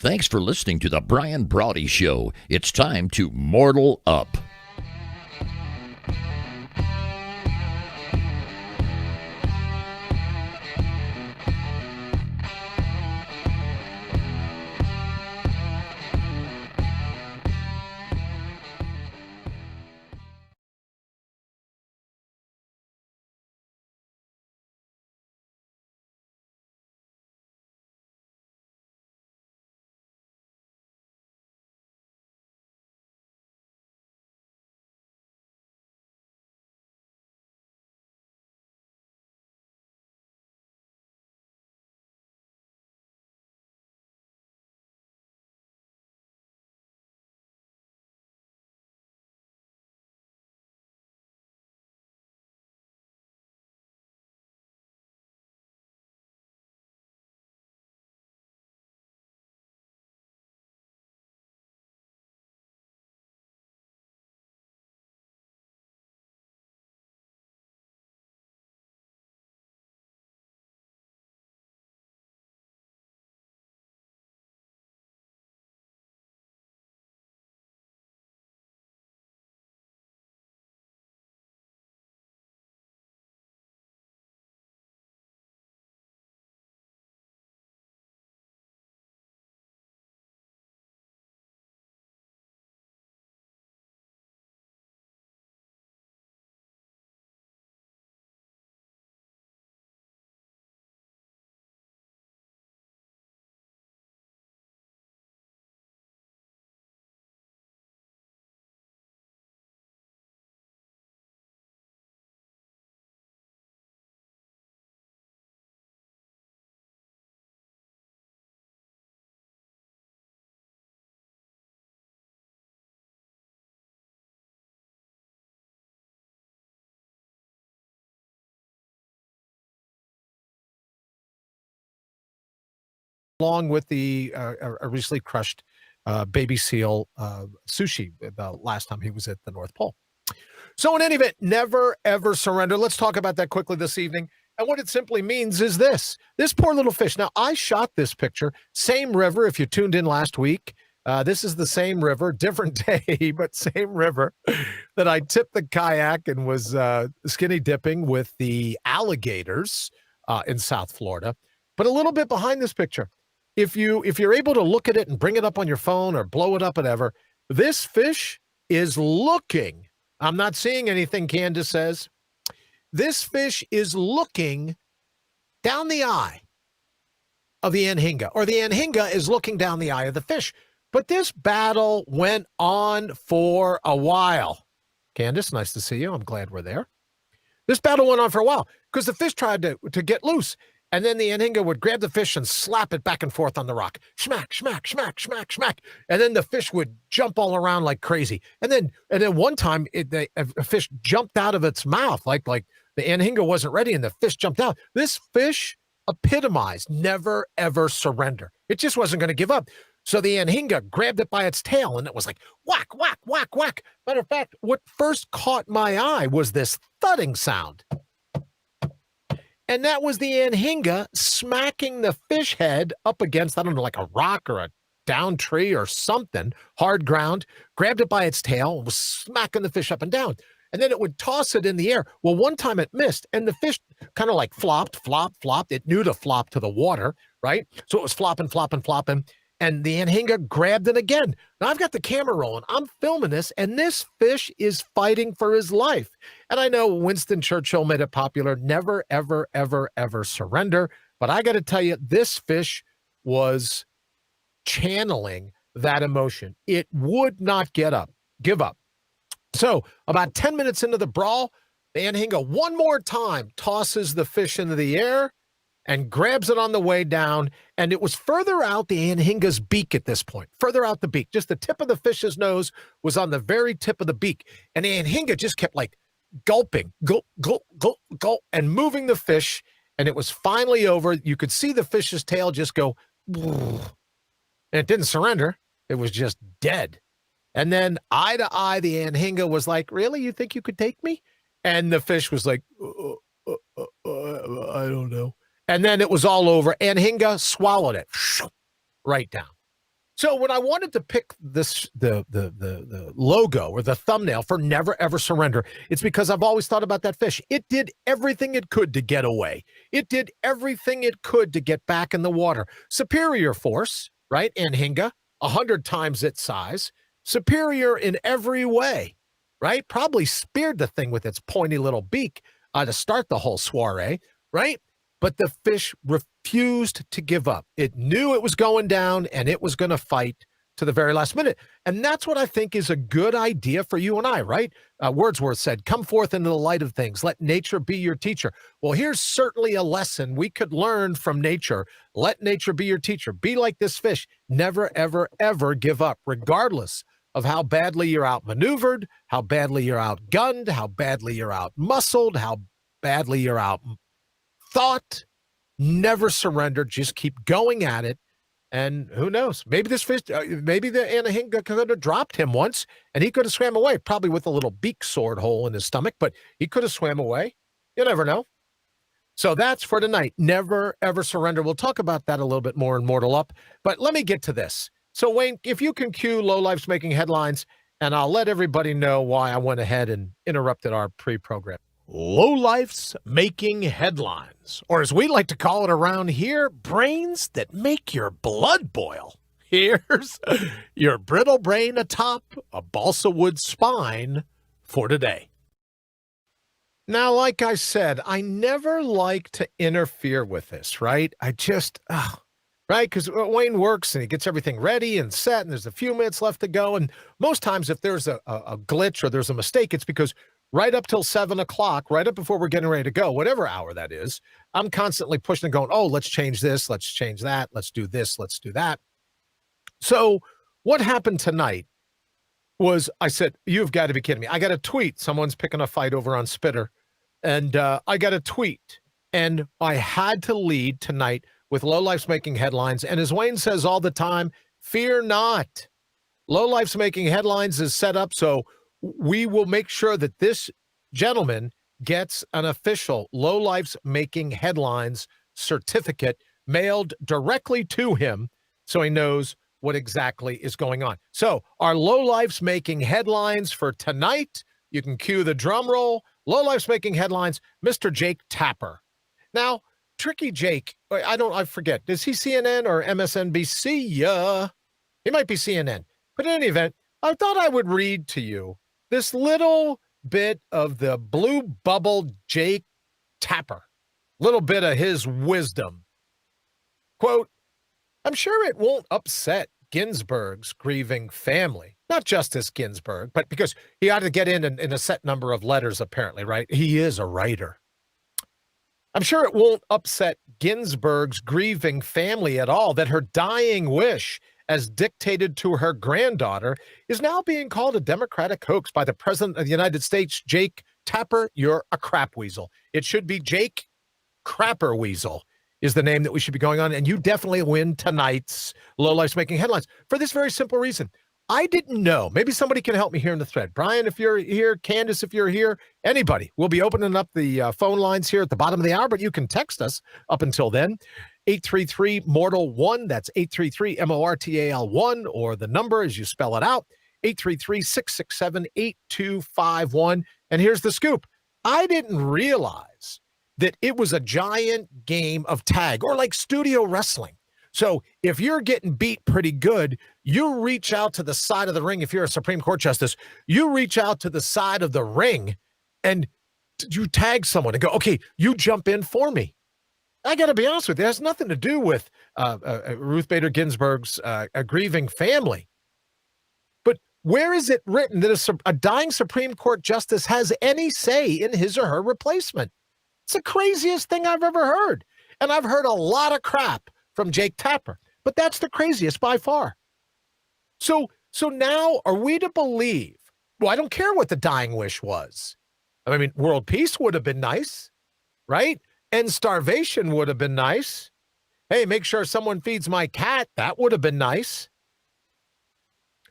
Thanks for listening to the Brian Brawdy Show. It's time to mortal up. Along with the recently crushed baby seal sushi the last time he was at the North Pole. So, in any event, never ever surrender. Let's talk about that quickly this evening. And what it simply means is this poor little fish. Now, I shot this picture, same river. If you tuned in last week, this is the same river, different day, but same river that I tipped the kayak and was skinny dipping with the alligators in South Florida. But a little bit behind this picture, if you're able to look at it and bring it up on your phone or blow it up, whatever, this fish is looking. I'm not seeing anything, Candace says. This fish is looking down the eye of the anhinga, or the anhinga is looking down the eye of the fish. But this battle went on for a while. Candace, nice to see you. I'm glad we're there. This battle went on for a while because the fish tried to get loose. And then the anhinga would grab the fish and slap it back and forth on the rock. Smack, smack, smack, smack, smack. And then the fish would jump all around like crazy. And then one time, a fish jumped out of its mouth, like the anhinga wasn't ready and the fish jumped out. This fish epitomized never, ever surrender. It just wasn't going to give up. So the anhinga grabbed it by its tail, and it was like, whack, whack, whack, whack. Matter of fact, what first caught my eye was this thudding sound. And that was the anhinga smacking the fish head up against, I don't know, like a rock or a down tree or something, hard ground, grabbed it by its tail and was smacking the fish up and down. And then it would toss it in the air. Well, one time it missed, and the fish kind of like flopped. It knew to flop to the water, right? So it was flopping. And the anhinga grabbed it again. Now, I've got the camera rolling. I'm filming this, and this fish is fighting for his life. And I know Winston Churchill made it popular, never, ever, ever, ever surrender. But I got to tell you, this fish was channeling that emotion. It would not give up. So about 10 minutes into the brawl, the anhinga one more time tosses the fish into the air and grabs it on the way down. And it was further out the anhinga's beak at this point, further out the beak. Just the tip of the fish's nose was on the very tip of the beak. And the anhinga just kept like gulping, gulp, gulp, gulp, gulp, and moving the fish. And it was finally over. You could see the fish's tail just go, and it didn't surrender. It was just dead. And then eye to eye, the anhinga was like, really? You think you could take me? And the fish was like, I don't know. And then it was all over. Anhinga swallowed it right down. So when I wanted to pick this the logo or the thumbnail for Never Ever Surrender, it's because I've always thought about that fish. It did everything it could to get away. It did everything it could to get back in the water. Superior force, right? Anhinga, 100 times its size. Superior in every way, right? Probably speared the thing with its pointy little beak to start the whole soiree, right? But the fish refused to give up. It knew it was going down, and it was going to fight to the very last minute. And that's what I think is a good idea for you and I, right? Wordsworth said, "Come forth into the light of things. Let nature be your teacher." Well, here's certainly a lesson we could learn from nature. Let nature be your teacher. Be like this fish. Never, ever, ever give up, regardless of how badly you're outmaneuvered, how badly you're outgunned, how badly you're outmuscled, how badly you're out thought. Never surrender. Just keep going at it. And who knows? Maybe this fish, maybe the Anahinga could have dropped him once and he could have swam away, probably with a little beak sword hole in his stomach, but he could have swam away. You never know. So that's for tonight. Never, ever surrender. We'll talk about that a little bit more in Mortal Up. But let me get to this. So, Wayne, if you can cue Lowlife's Making Headlines, and I'll let everybody know why I went ahead and interrupted our pre-program. Lowlife's Making Headlines, or as we like to call it around here, brains that make your blood boil. Here's your brittle brain atop a balsa wood spine for today. Now, like I said, I never like to interfere with this, right? Right? Because Wayne works and he gets everything ready and set, and there's a few minutes left to go. And most times if there's a glitch or there's a mistake, it's because right up till 7 o'clock, right up before we're getting ready to go, whatever hour that is, I'm constantly pushing and going, oh, let's change this, let's change that, let's do this, let's do that. So what happened tonight was I said, you've got to be kidding me. I got a tweet. Someone's picking a fight over on Spitter. And I got a tweet. And I had to lead tonight with Lowlife's Making Headlines. And as Wayne says all the time, fear not. Lowlife's Making Headlines is set up so we will make sure that this gentleman gets an official Lowlife's Making Headlines certificate mailed directly to him so he knows what exactly is going on. So our Lowlife's Making Headlines for tonight, you can cue the drum roll. Lowlife's Making Headlines, Mr. Jake Tapper. Now, Tricky Jake, I forget, is he CNN or MSNBC? Yeah, he might be CNN. But in any event, I thought I would read to you this little bit of the blue bubble Jake Tapper, little bit of his wisdom. Quote, I'm sure it won't upset Ginsburg's grieving family. Not Justice Ginsburg, but because he ought to get in a set number of letters, apparently, right? He is a writer. I'm sure it won't upset Ginsburg's grieving family at all that her dying wish, as dictated to her granddaughter, is now being called a Democratic hoax by the President of the United States. Jake Tapper, you're a crap weasel. It should be Jake Crapper Weasel is the name that we should be going on. And you definitely win tonight's Lowlife's Making Headlines for this very simple reason. I didn't know. Maybe somebody can help me here in the thread. Brian, if you're here, Candace, if you're here, anybody. We'll be opening up the phone lines here at the bottom of the hour, but you can text us up until then. 833-MORTAL-1. That's 833-MORTAL-1, or the number as you spell it out, 833-667-8251. And here's the scoop. I didn't realize that it was a giant game of tag, or like studio wrestling. So if you're getting beat pretty good, you reach out to the side of the ring. If you're a Supreme Court justice, you reach out to the side of the ring and you tag someone and go, okay, you jump in for me. I got to be honest with you. It has nothing to do with Ruth Bader Ginsburg's grieving family. But where is it written that a dying Supreme Court justice has any say in his or her replacement? It's the craziest thing I've ever heard. And I've heard a lot of crap from Jake Tapper, but that's the craziest by far. So now are we to believe, well, I don't care what the dying wish was. I mean, world peace would have been nice, right? And starvation would have been nice. Hey, make sure someone feeds my cat. That would have been nice.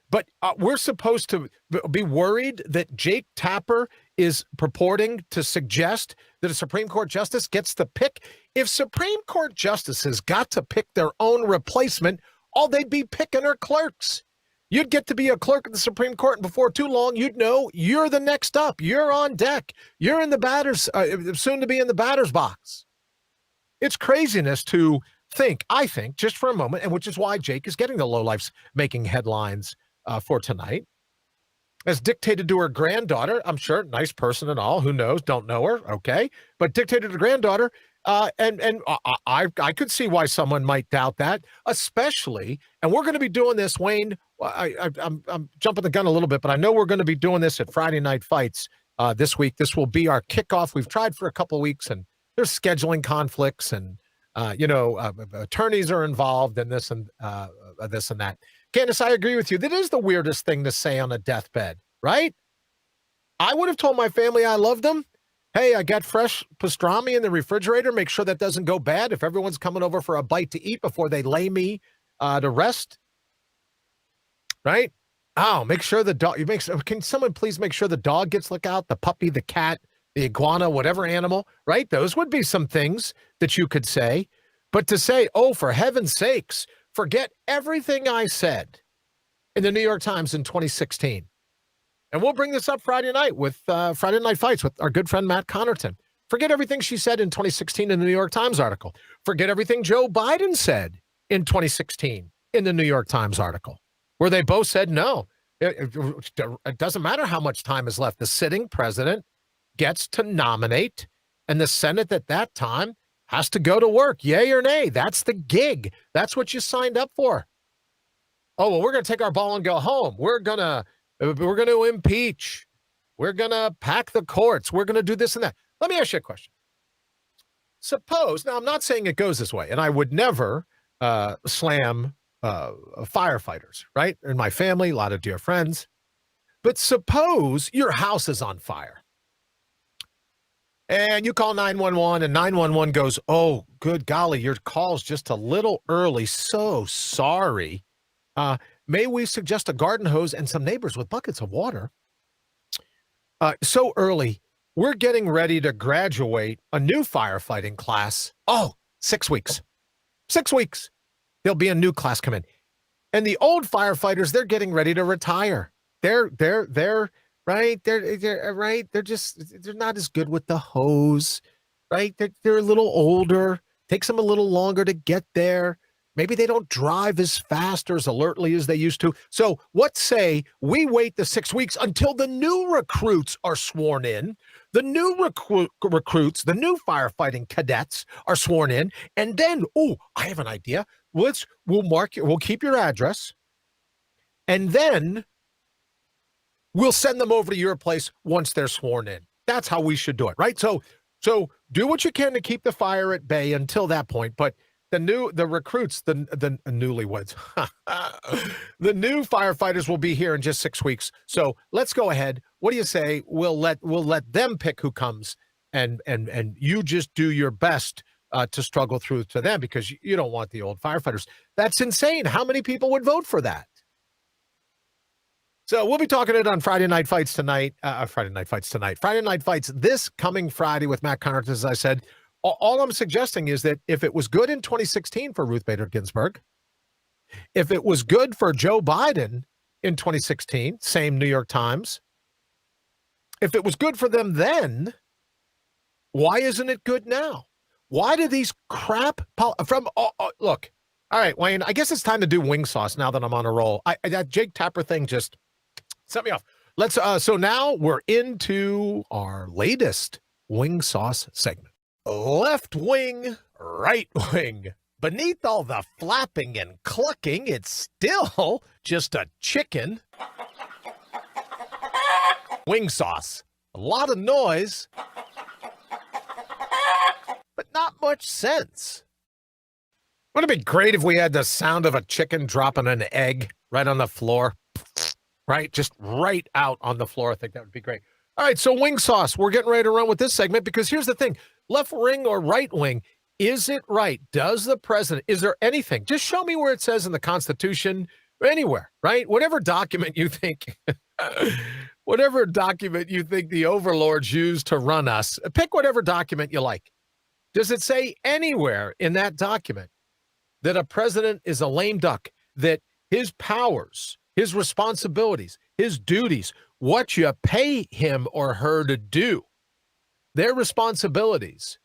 But we're supposed to be worried that Jake Tapper is purporting to suggest that a Supreme Court justice gets to pick. If Supreme Court justices got to pick their own replacement, All they'd be picking are clerks. You'd get to be a clerk at the Supreme Court, and before too long, you'd know you're the next up. You're on deck. You're in the batters, soon to be in the batter's box. It's craziness to think, I think, just for a moment, and which is why Jake is getting the lowlifes making headlines for tonight. As dictated to her granddaughter, I'm sure, nice person and all, who knows, don't know her, okay, but dictated to her granddaughter, and I could see why someone might doubt that, especially, and we're going to be doing this, Wayne, I'm jumping the gun a little bit, but I know we're going to be doing this at Friday Night Fights this week. This will be our kickoff. We've tried for a couple of weeks, and there's scheduling conflicts, and attorneys are involved in this and that. Candace, I agree with you. That is the weirdest thing to say on a deathbed, right? I would have told my family I loved them. Hey, I got fresh pastrami in the refrigerator. Make sure that doesn't go bad if everyone's coming over for a bite to eat before they lay me to rest. Right? Oh, make sure the dog, can someone please make sure the dog gets looked out, the puppy, the cat, the iguana, whatever animal, right? Those would be some things that you could say. But to say, oh, for heaven's sakes, forget everything I said in the New York Times in 2016. And we'll bring this up Friday night with Friday Night Fights with our good friend Matt Connerton. Forget everything she said in 2016 in the New York Times article. Forget everything Joe Biden said in 2016 in the New York Times article, where they both said no. It doesn't matter how much time is left. The sitting president gets to nominate, and the Senate at that time has to go to work, yay or nay. That's the gig. That's what you signed up for. Oh, well, we're going to take our ball and go home. We're going to impeach. We're going to pack the courts. We're going to do this and that. Let me ask you a question. Suppose, now I'm not saying it goes this way, and I would never slam firefighters, right? In my family, a lot of dear friends. But suppose your house is on fire. And you call 911, and 911 goes, oh, good golly, your call's just a little early. So sorry. May we suggest a garden hose and some neighbors with buckets of water? So early, we're getting ready to graduate a new firefighting class. Oh, 6 weeks. 6 weeks. There'll be a new class come in. And the old firefighters, they're getting ready to retire. They're right. They're right. They're not as good with the hose, right? They're a little older. Takes them a little longer to get there. Maybe they don't drive as fast or as alertly as they used to. So what say we wait the 6 weeks until the new recruits are sworn in? The new recruits, the new firefighting cadets are sworn in. And then, oh, I have an idea. We'll keep your address. And then we'll send them over to your place once they're sworn in. That's how we should do it, right? So do what you can to keep the fire at bay until that point. But the recruits, the newlyweds, the new firefighters will be here in just 6 weeks. So let's go ahead. What do you say? We'll let them pick who comes, and you just do your best to struggle through to them, because you don't want the old firefighters. That's insane. How many people would vote for that? So we'll be talking it on Friday Night Fights tonight. Friday Night Fights this coming Friday with Matt Connerton, as I said. All I'm suggesting is that if it was good in 2016 for Ruth Bader Ginsburg, if it was good for Joe Biden in 2016, same New York Times, if it was good for them then, why isn't it good now? Why do these crap look, all right, Wayne, I guess it's time to do wing sauce now that I'm on a roll. That Jake Tapper thing just set me off. Let's so now we're into our latest wing sauce segment. Left wing, right wing. Beneath all the flapping and clucking, it's still just a chicken. Wing sauce. A lot of noise, but not much sense. Wouldn't it be great if we had the sound of a chicken dropping an egg right on the floor? Right? Just right out on the floor. I think that would be great. All right, so wing sauce. We're getting ready to run with this segment because here's the thing. Left wing or right wing, is it right? Does the president, is there anything? Just show me where it says in the Constitution, anywhere, right? Whatever document you think, the overlords use to run us, pick whatever document you like. Does it say anywhere in that document that a president is a lame duck, that his powers, his responsibilities, his duties, what you pay him or her to do, their responsibilities,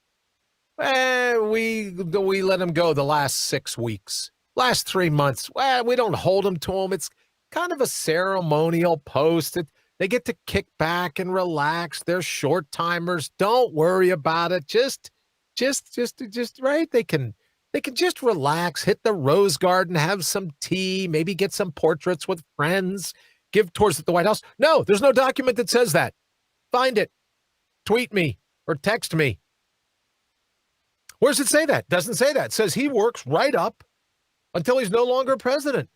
we let them go the last 6 weeks, last 3 months. We don't hold them to them. It's kind of a ceremonial post. They get to kick back and relax. They're short timers. Don't worry about it. Just right. They can just relax, hit the Rose Garden, have some tea, maybe get some portraits with friends, give tours at the White House. No, there's no document that says that. Find it. Tweet me or text me. Where does it say that? Doesn't say that. It says he works right up until he's no longer president.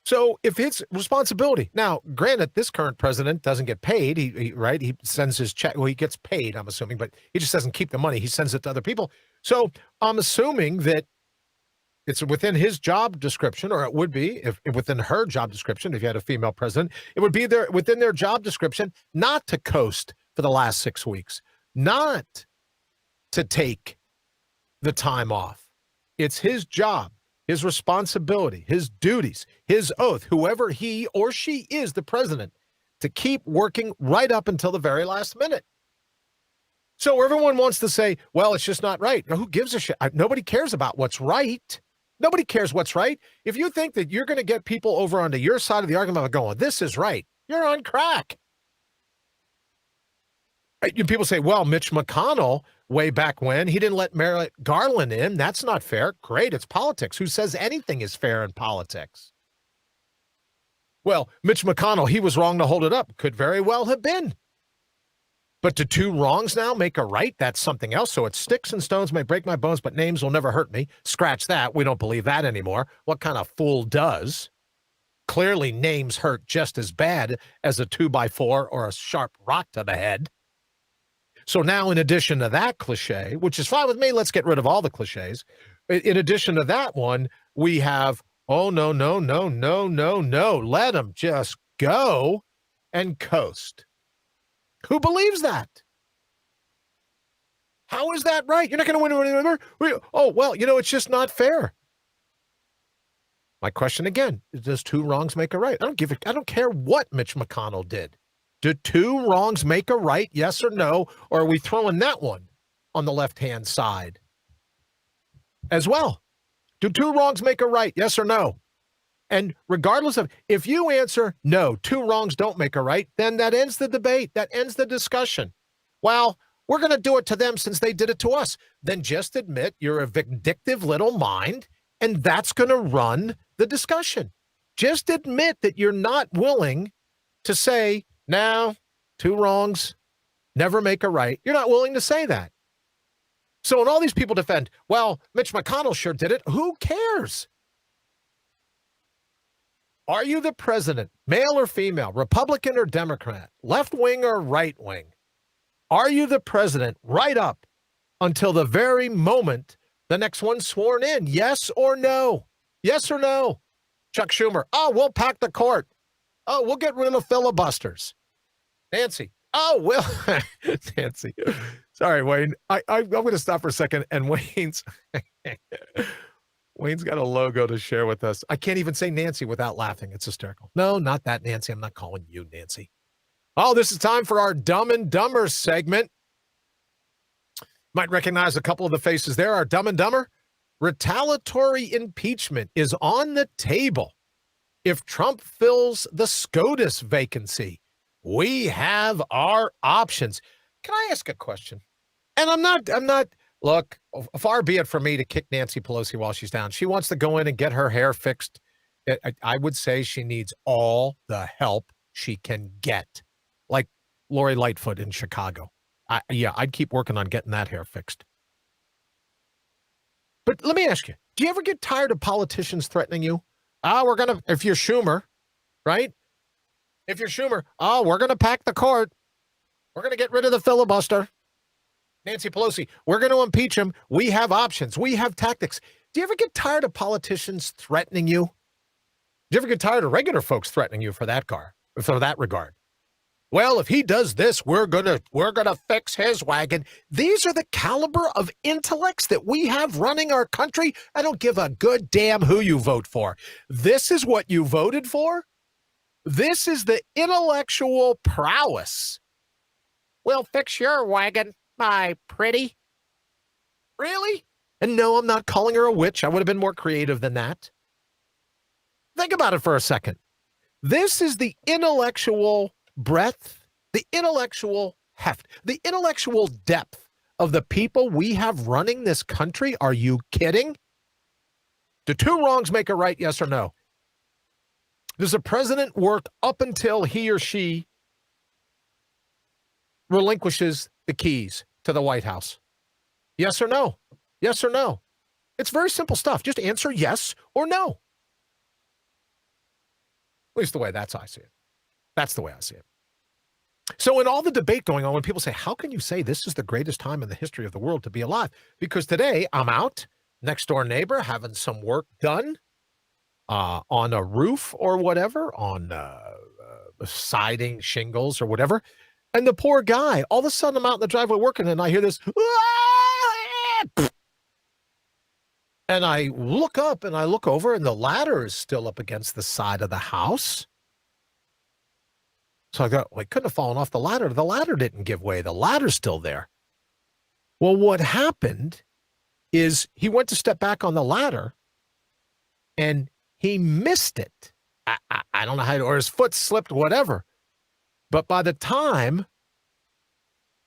So if it's responsibility, now, granted, this current president doesn't get paid. He sends his check. Well, he gets paid, I'm assuming, but he just doesn't keep the money. He sends it to other people. So I'm assuming that it's within his job description, or it would be if within her job description, if you had a female president, it would be within their job description not to coast for the last 6 weeks, not to take the time off. It's his job, his responsibility, his duties, his oath, whoever he or she is, the president, to keep working right up until the very last minute. So everyone wants to say, well, it's just not right. Now, who gives a shit? Nobody cares about what's right. Nobody cares what's right. If you think that you're going to get people over onto your side of the argument of going, this is right, you're on crack. People say, well, Mitch McConnell, way back when, he didn't let Merrick Garland in. That's not fair. Great, it's politics. Who says anything is fair in politics? Well, Mitch McConnell, he was wrong to hold it up. Could very well have been. But do two wrongs now make a right? That's something else. So it's sticks and stones may break my bones, but names will never hurt me. Scratch that. We don't believe that anymore. What kind of fool does? Clearly, names hurt just as bad as a 2x4 or a sharp rock to the head. So now, in addition to that cliche, which is fine with me, let's get rid of all the cliches. In addition to that one, we have, oh, no, let them just go and coast. Who believes that? How is that right? You're not going to win anymore? Oh, well, it's just not fair. My question again, does two wrongs make a right? I don't care what Mitch McConnell did. Do two wrongs make a right? Yes or no? Or are we throwing that one on the left-hand side as well? Do two wrongs make a right? Yes or no? And regardless of, if you answer no, two wrongs don't make a right, then that ends the debate. That ends the discussion. Well, we're going to do it to them since they did it to us. Then just admit you're a vindictive little mind, and that's going to run the discussion. Just admit that you're not willing to say, no, two wrongs never make a right. You're not willing to say that. So when all these people defend, well, Mitch McConnell sure did it, who cares? Are you the president, male or female, Republican or Democrat, left wing or right wing? Are you the president right up until the very moment the next one's sworn in? Yes or no? Yes or no? Chuck Schumer, oh, we'll pack the court. Oh, we'll get rid of filibusters. Nancy, oh, well, Nancy. Sorry, Wayne. I'm going to stop for a second, and Wayne's got a logo to share with us. I can't even say Nancy without laughing. It's hysterical. No, not that Nancy. I'm not calling you Nancy. Oh, this is time for our Dumb and Dumber segment. Might recognize a couple of the faces there. Our Dumb and Dumber. Retaliatory impeachment is on the table. If Trump fills the SCOTUS vacancy, we have our options. Can I ask a question? And I'm not, look, far be it for me to kick Nancy Pelosi while she's down. She wants to go in and get her hair fixed. I would say she needs all the help she can get. Like Lori Lightfoot in Chicago. I'd keep working on getting that hair fixed. But let me ask you, do you ever get tired of politicians threatening you? If you're Schumer, right? If you're Schumer, we're going to pack the court. We're going to get rid of the filibuster. Nancy Pelosi, we're going to impeach him. We have options. We have tactics. Do you ever get tired of politicians threatening you? Do you ever get tired of regular folks threatening you for that regard? Well, if he does this, we're gonna fix his wagon. These are the caliber of intellects that we have running our country. I don't give a good damn who you vote for. This is what you voted for. This is the intellectual prowess. We'll fix your wagon, my pretty. Really? And no, I'm not calling her a witch. I would have been more creative than that. Think about it for a second. This is the intellectual breadth, the intellectual heft, the intellectual depth of the people we have running this country. Are you kidding? Do two wrongs make a right, yes or no? Does the president work up until he or she relinquishes the keys to the White House? Yes or no? Yes or no? It's very simple stuff. Just answer yes or no. At least the way I see it. That's the way I see it. So in all the debate going on, when people say, how can you say this is the greatest time in the history of the world to be alive? Because today I'm out, next door neighbor, having some work done on a roof or whatever, on siding, shingles or whatever. And the poor guy, all of a sudden I'm out in the driveway working and I hear this, and I look up and I look over and the ladder is still up against the side of the house. So I go, well, I couldn't have fallen off the ladder. The ladder didn't give way. The ladder's still there. Well, what happened is he went to step back on the ladder and he missed it. I don't know how, or his foot slipped, whatever. But by the time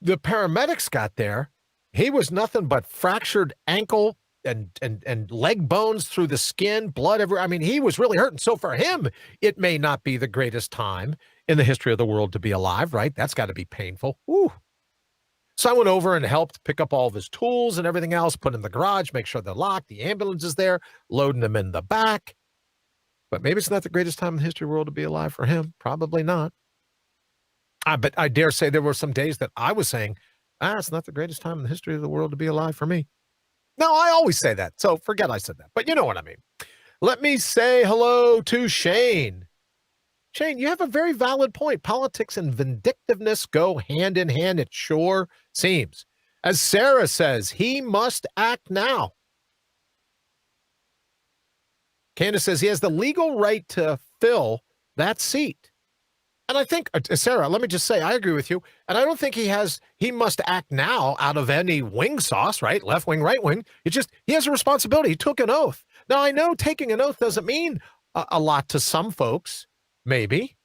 the paramedics got there, he was nothing but fractured ankle and leg bones through the skin, blood everywhere. I mean, he was really hurting. So for him, it may not be the greatest time in the history of the world to be alive, right? That's got to be painful. Ooh. So I went over and helped pick up all of his tools and everything else, put in the garage, make sure they're locked, the ambulance is there, loading them in the back. But maybe it's not the greatest time in the history of the world to be alive for him. Probably not. But I dare say there were some days that I was saying, it's not the greatest time in the history of the world to be alive for me. No, I always say that, so forget I said that. But you know what I mean. Let me say hello to Shane. Shane, you have a very valid point. Politics and vindictiveness go hand in hand, it sure seems. As Sarah says, he must act now. Candace says he has the legal right to fill that seat. And I think, Sarah, let me just say, I agree with you. And I don't think he must act now out of any wing sauce, right? Left wing, right wing. It's just, he has a responsibility. He took an oath. Now, I know taking an oath doesn't mean a lot to some folks, maybe.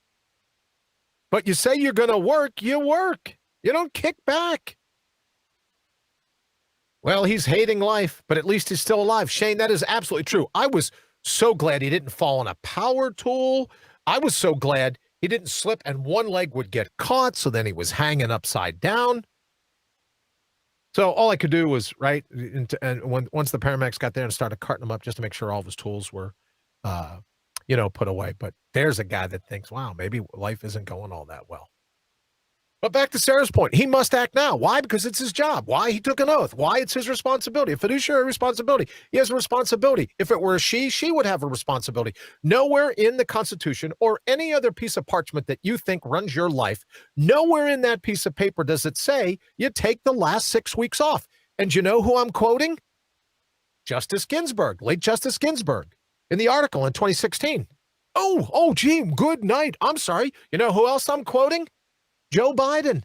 But you say you're going to work, you work. You don't kick back. Well, he's hating life, but at least he's still alive. Shane, that is absolutely true. I was so glad he didn't fall on a power tool. I was so glad he didn't slip and one leg would get caught, so then he was hanging upside down. So all I could do was, right, and once the paramedics got there and started carting him up just to make sure all of his tools were, put away. But there's a guy that thinks, wow, maybe life isn't going all that well. But back to Sarah's point, he must act now. Why? Because it's his job. Why? He took an oath. Why? It's his responsibility, a fiduciary responsibility. He has a responsibility. If it were a she would have a responsibility. Nowhere in the Constitution or any other piece of parchment that you think runs your life, nowhere in that piece of paper does it say you take the last 6 weeks off. And you know who I'm quoting? Justice Ginsburg, late Justice Ginsburg, in the article in 2016. Oh, gee, good night. I'm sorry. You know who else I'm quoting? Joe Biden,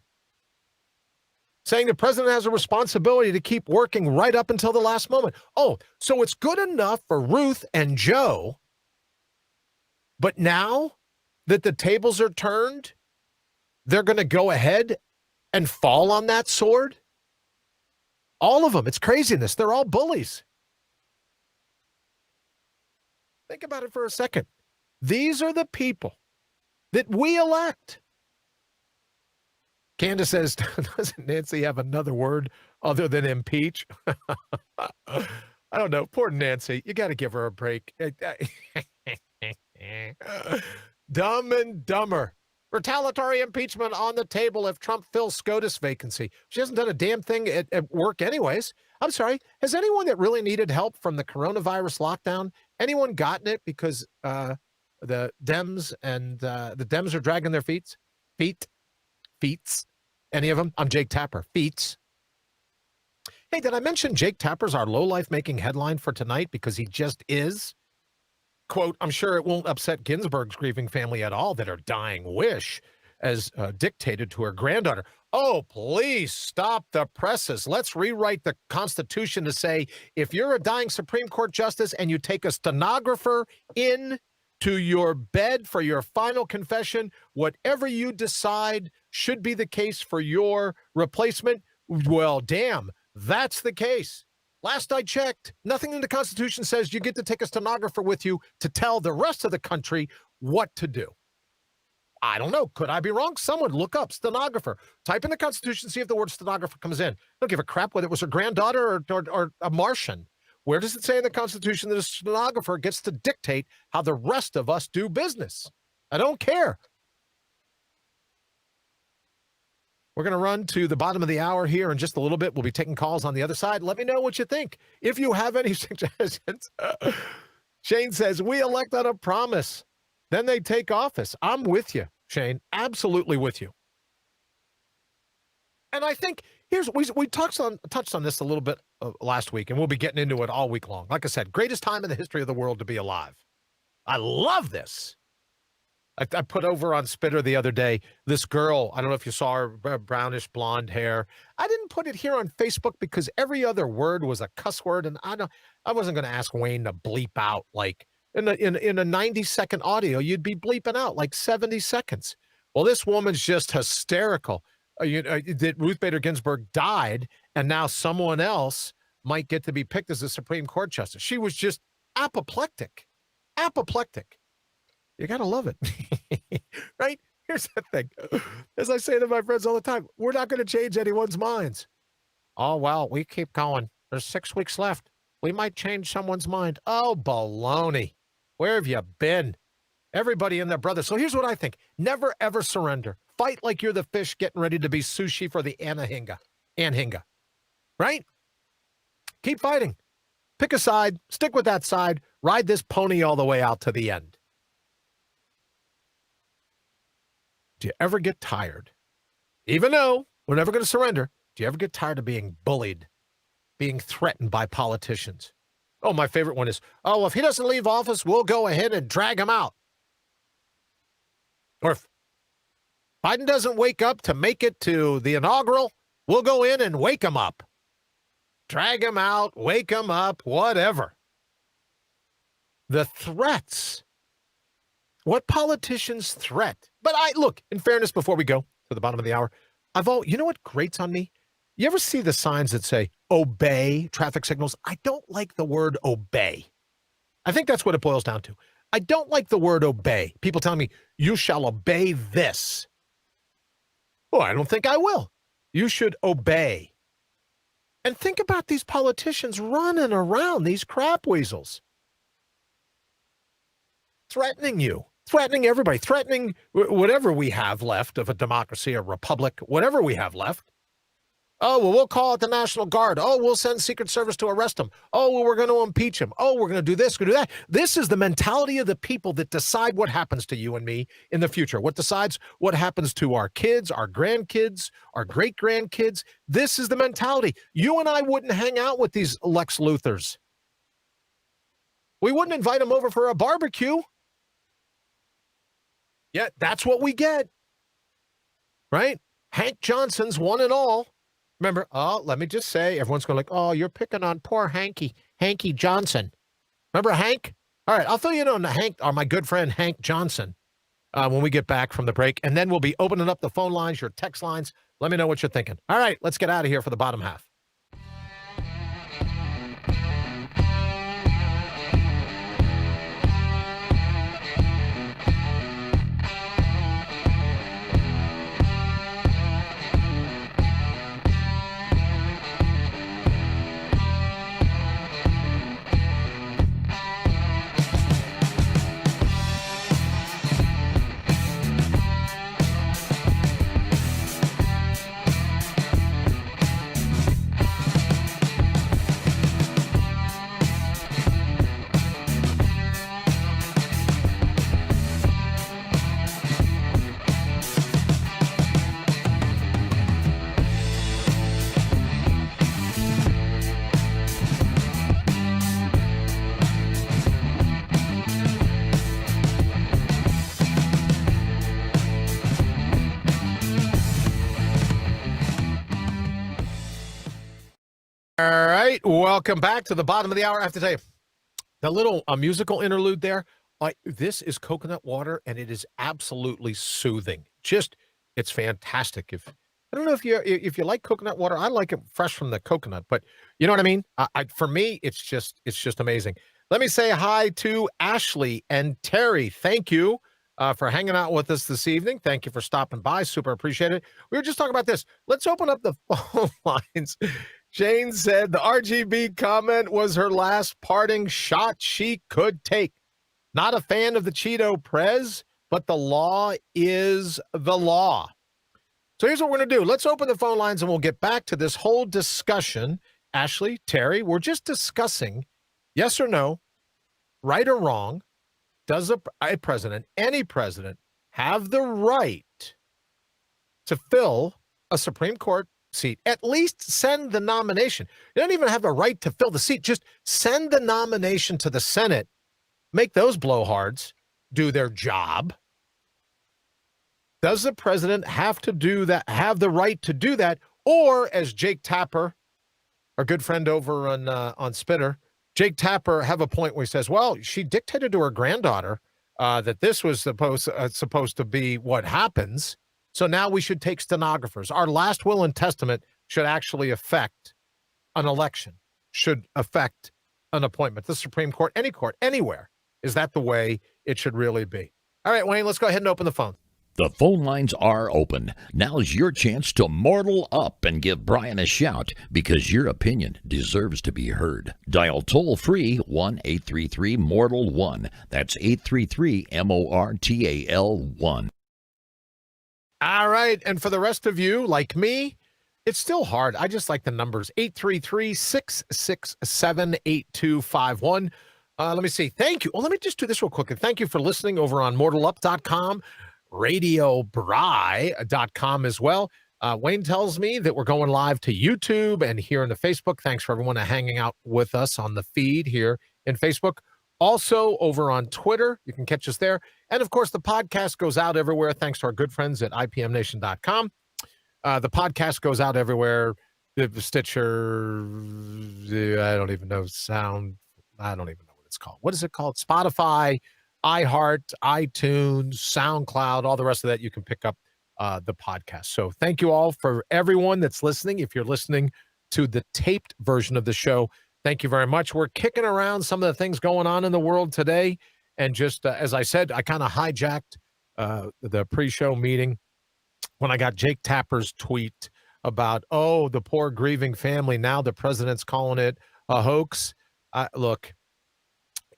saying the president has a responsibility to keep working right up until the last moment. Oh, so it's good enough for Ruth and Joe, but now that the tables are turned, they're going to go ahead and fall on that sword? All of them. It's craziness. They're all bullies. Think about it for a second. These are the people that we elect. Candace says, doesn't Nancy have another word other than impeach? I don't know. Poor Nancy. You got to give her a break. Dumb and Dumber. Retaliatory impeachment on the table if Trump fills SCOTUS vacancy. She hasn't done a damn thing at work anyways. I'm sorry. Has anyone that really needed help from the coronavirus lockdown, anyone gotten it because the Dems are dragging their feet? feats. Any of them? I'm Jake Tapper. Feats. Hey, did I mention Jake Tapper's our low-life making headline for tonight? Because he just is. Quote, I'm sure it won't upset Ginsburg's grieving family at all that her dying wish, as dictated to her granddaughter. Oh, please stop the presses. Let's rewrite the Constitution to say if you're a dying Supreme Court justice and you take a stenographer in to your bed for your final confession, whatever you decide should be the case for your replacement, well, damn, that's the case. Last I checked, nothing in the Constitution says you get to take a stenographer with you to tell the rest of the country what to do. I don't know. Could I be wrong? Someone look up stenographer. Type in the Constitution, see if the word stenographer comes in. Don't give a crap whether it was her granddaughter or a Martian. Where does it say in the Constitution that a stenographer gets to dictate how the rest of us do business? I don't care. We're going to run to the bottom of the hour here in just a little bit. We'll be taking calls on the other side. Let me know what you think. If you have any suggestions. Shane says, we elect on a promise. Then they take office. I'm with you, Shane. Absolutely with you. And I think we touched on this a little bit last week, and we'll be getting into it all week long. Like I said, greatest time in the history of the world to be alive. I love this. I put over on Spitter the other day, this girl, I don't know if you saw her, brownish blonde hair. I didn't put it here on Facebook because every other word was a cuss word, and I wasn't going to ask Wayne to bleep out like in a 90-second audio, you'd be bleeping out like 70 seconds. Well, this woman's just hysterical. That Ruth Bader Ginsburg died, and now someone else might get to be picked as a Supreme Court justice. She was just apoplectic. Apoplectic. You got to love it, right? Here's the thing. As I say to my friends all the time, we're not going to change anyone's minds. Oh, well, we keep going. There's 6 weeks left. We might change someone's mind. Oh, baloney. Where have you been? Everybody and their brother. So here's what I think. Never, ever surrender. Fight like you're the fish getting ready to be sushi for the Anhinga. Right? Keep fighting. Pick a side. Stick with that side. Ride this pony all the way out to the end. Do you ever get tired? Even though we're never going to surrender, do you ever get tired of being bullied, being threatened by politicians? Oh, my favorite one is, oh, if he doesn't leave office, we'll go ahead and drag him out. Or if Biden doesn't wake up to make it to the inaugural, we'll go in and wake him up. Drag him out, wake him up, whatever. The threats. What politicians threat? But look, in fairness, before we go to the bottom of the hour, you know what grates on me? You ever see the signs that say, obey traffic signals? I don't like the word obey. I think that's what it boils down to. I don't like the word obey. People telling me, you shall obey this. Oh, I don't think I will. You should obey. And think about these politicians running around, these crap weasels. Threatening you. Threatening everybody, threatening whatever we have left of a democracy, a republic, whatever we have left. Oh, well, we'll call it the National Guard. Oh, we'll send Secret Service to arrest him. Oh, well, we're going to impeach him. Oh, we're going to do this, we're going to do that. This is the mentality of the people that decide what happens to you and me in the future. What decides what happens to our kids, our grandkids, our great-grandkids. This is the mentality. You and I wouldn't hang out with these Lex Luthors. We wouldn't invite them over for a barbecue. Yeah, that's what we get, right? Hank Johnson's one and all. Remember, let me just say, everyone's going like, oh, you're picking on poor Hanky Johnson. Remember Hank? All right, I'll fill you in on Hank, or my good friend Hank Johnson, when we get back from the break. And then we'll be opening up the phone lines, your text lines. Let me know what you're thinking. All right, let's get out of here for the bottom half. right, welcome back to the bottom of the hour. I have to tell you, the little musical interlude there, this is coconut water, and it is absolutely soothing. It's fantastic. I don't know if you like coconut water. I like it fresh from the coconut, but you know what I mean? For me, it's just amazing. Let me say hi to Ashley and Terry. Thank you for hanging out with us this evening. Thank you for stopping by. Super appreciate it. We were just talking about this. Let's open up the phone lines. Jane said the RGB comment was her last parting shot she could take. Not a fan of the Cheeto Prez, but the law is the law. So here's what we're going to do. Let's open the phone lines and we'll get back to this whole discussion. Ashley, Terry, we're just discussing yes or no, right or wrong. Does a president, any president, have the right to fill a Supreme Court seat? At least send the nomination. You don't even have the right to fill the seat. Just send the nomination to the Senate. Make those blowhards do their job. Does the president have to do that, have the right to do that? Or as Jake Tapper, our good friend over on Spitter, Jake Tapper have a point where he says, well, she dictated to her granddaughter that this was supposed to be what happens. So now we should take stenographers. Our last will and testament should actually affect an election, should affect an appointment. The Supreme Court, any court, anywhere. Is that the way it should really be? All right, Wayne, let's go ahead and open the phone. The phone lines are open. Now's your chance to mortal up and give Brian a shout because your opinion deserves to be heard. Dial toll-free 1-833-MORTAL-1. That's 833-MORTAL-1. All right, and for the rest of you, like me, it's still hard. I just like the numbers. 833-667-8251. Let me see. Thank you. Well, let me just do this real quick. And thank you for listening over on mortalup.com, radiobry.com as well. Wayne tells me that we're going live to YouTube and here on the Facebook. Thanks for everyone hanging out with us on the feed here in Facebook. Also over on Twitter, you can catch us there. And of course, the podcast goes out everywhere. Thanks to our good friends at IPMNation.com. The podcast goes out everywhere. The Stitcher, I don't even know, Sound. I don't even know what it's called. What is it called? Spotify, iHeart, iTunes, SoundCloud, all the rest of that. You can pick up the podcast. So thank you all for everyone that's listening. If you're listening to the taped version of the show, thank you very much. We're kicking around some of the things going on in the world today. And just as I said, I kind of hijacked the pre-show meeting when I got Jake Tapper's tweet about, oh, the poor grieving family. Now the president's calling it a hoax. Look,